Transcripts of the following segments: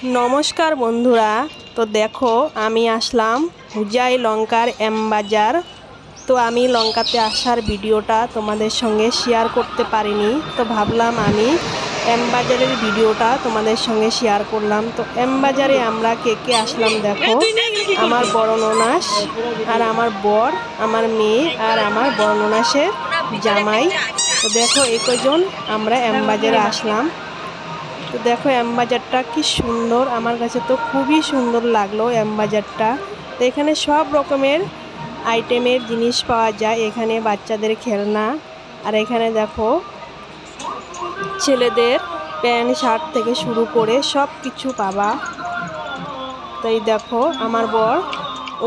नमस्कार बंधुरा तो देखो आमी आसलाम हुजाई लंकार एम बाजार। तो आमी लंकाते आसार भिडियोटा तोमादेर संगे शेयर करते पारिनी, तो भाबलाम आमी एम बाजारेर भिडियोटा तोमादेर संगे शेयर करलाम। तो एम बाजारे आमरा के के आसलाम देखो, आमार बड़ ननास और आमार बर, आमार मेये और आमार बड़ ननासेर जामाई। तो देखो एक कयजन आमरा एम बाजारे आसलाम। तो देखो एम बाजारटा कि सुंदर, आमार काछे तो खूबই सुंदर लागलो एम बाजारटा। तो एखाने सब रकमेर आइटेमेर जिनिस पाওয়া যায়, एखाने बाच्चादेर खेलना और एखाने देखो छेलेदेर पैंट शार्ट থেকে শুরু করে সব কিছু পাবা। তাই দেখো আমার বর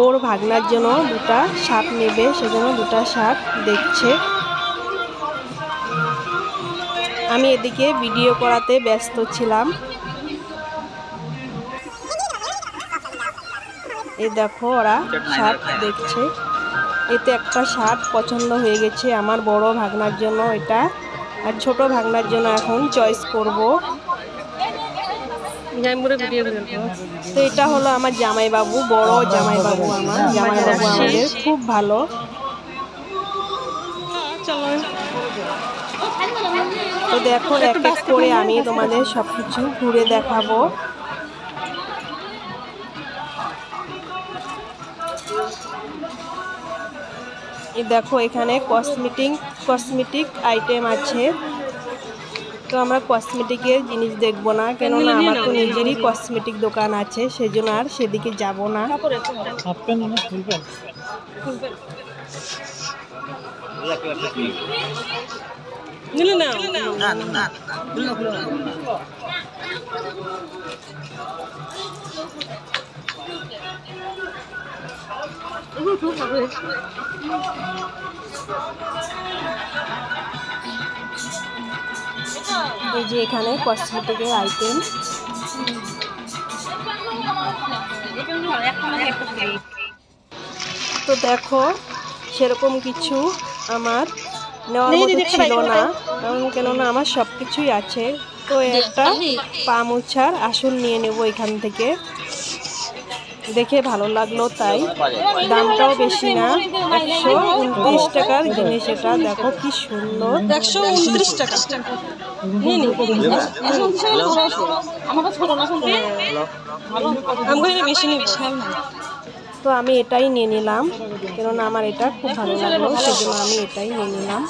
ওর ভাগনার জন্য দুটো শার্ট নেবে, সেজন্য দুটো শার্ট দেখছে। আমি এদিকে ভিডিও করাতে ব্যস্ত ছিলাম। এই দেখো ওরা শার্ট দেখছে। এতে একটা শার্ট পছন্দ হয়ে গেছে আমার বড় ভাগনার জন্য এটা, আর ছোট ভাগনার জন্য এখন চয়েস করব। তো এটা হলো আমার জামাইবাবু, বড় জামাইবাবু। আমার জামাইবাবু আমাদের খুব ভালো। তো দেখো এক এক করে আমি তোমাদের সবকিছু ঘুরে দেখাবো। এই দেখো এখানে কসমেটিক আইটেম আছে। তো আমরা কসমেটিকের জিনিস দেখবো না, কেননা আমার তো নিজেরই কসমেটিক দোকান আছে, সেজন্য আর সেদিকে যাব না। এই যে এখানে কসমেটিকের আইটেম। তো দেখো সেরকম কিছু আমার নেওয়ার মতো ছিল না, কেননা আমার সব কিছুই আছে। তো একটা পা মোছার আসন নিয়ে নেব এখান থেকে, দেখে ভালো লাগলো তাই। দামটাও বেশি না, 129 টাকার জিনিস এটা। দেখো কি সুন্দর, 129 টাকা। তো আমি এটাই নিয়ে নিলাম, কেননা আমার এটা খুব ভালো লাগলো, সেজন্য আমি এটাই নিয়ে নিলাম।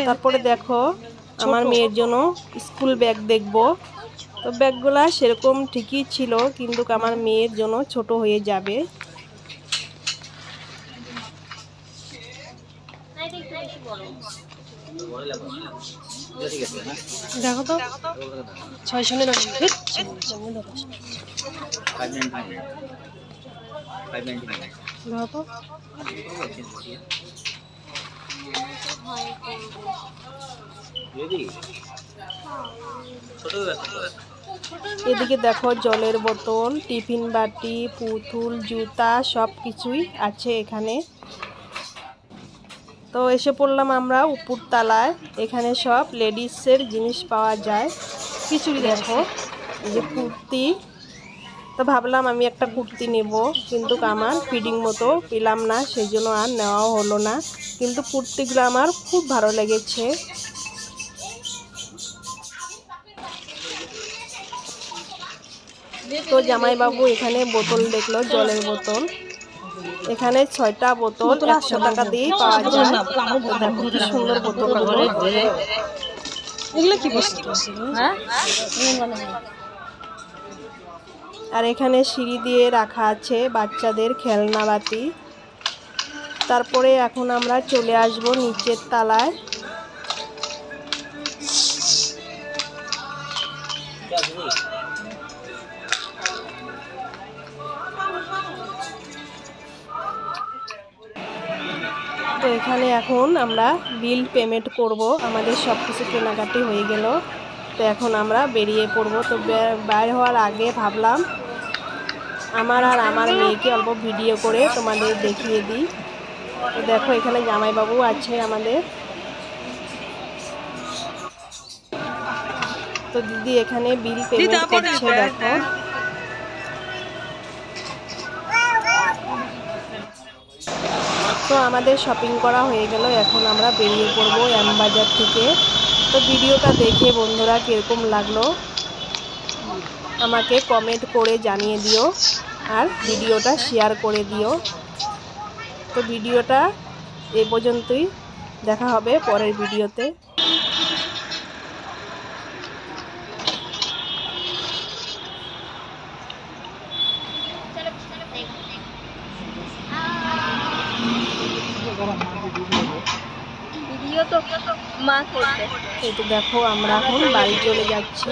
তারপরে দেখো আমার মেয়ের জন্য স্কুল ব্যাগ দেখবো। তো ব্যাগগুলা সেরকম ঠিকই ছিল, কিন্তু আমার মেয়ের জন্য ছোট হয়ে যাবে। দেখো তো 699। এদিকে দেখো জলের বোতল, টিফিন বাটি, পুতুল, জুতা সব কিছুই আছে এখানে। তো এসে পড়লাম আমরা উপর তলায়, এখানে সব লেডিসের জিনিস পাওয়া যায়। কিছুই দেখো এই যে কুর্তি। তো ভাবলাম আমি একটা কুর্তি নেব, কিন্তু আমার ফিটিং মতো পেলাম না, সেই জন্য আর নেওয়াও হলো না। কিন্তু কুর্তিগুলো আমার খুব ভালো লেগেছে। তো জামাইবাবু এখানে বোতল দেখলো, জলের বোতল। এখানে 6টা বোতল 100 টাকা দিয়ে পাওয়া যায়। দেখো কি সুন্দর বোতলগুলো। এগুলো কি বস্তু? আর এখানে সিঁড়ি দিয়ে রাখা আছে বাচ্চাদের খেলনাবাতি। তারপরে এখন আমরা চলে আসব নিচের তলায়। তো এখানে এখন আমরা বিল পেমেন্ট করব, আমাদের সব কিছু কেনাকাটি হয়ে গেল। তো এখন আমরা বেরিয়ে পড়ব। তো বাইর হওয়ার আগে ভাবলাম আমার আর আমার মেয়েকে অল্প ভিডিও করে তোমাদের দেখিয়ে দিই। তো দেখো এখানে জামাইবাবু আছে আমাদের। তো দিদি এখানে বিল পেমেন্ট করছে দেখো। তো আমাদের শপিং করা হয়ে গেল, এখন আমরা বেরিয়ে পড়বো এমবাজার থেকে। তো ভিডিওটা দেখে বন্ধুরা কীরকম লাগলো আমাকে কমেন্ট করে জানিয়ে দিও, আর ভিডিওটা শেয়ার করে দিও। তো ভিডিওটা এই পর্যন্তই, দেখা হবে পরের ভিডিওতে। ভিডিও তো মা করবে। এই তো দেখো আমরা এখন বাড়ি চলে যাচ্ছি।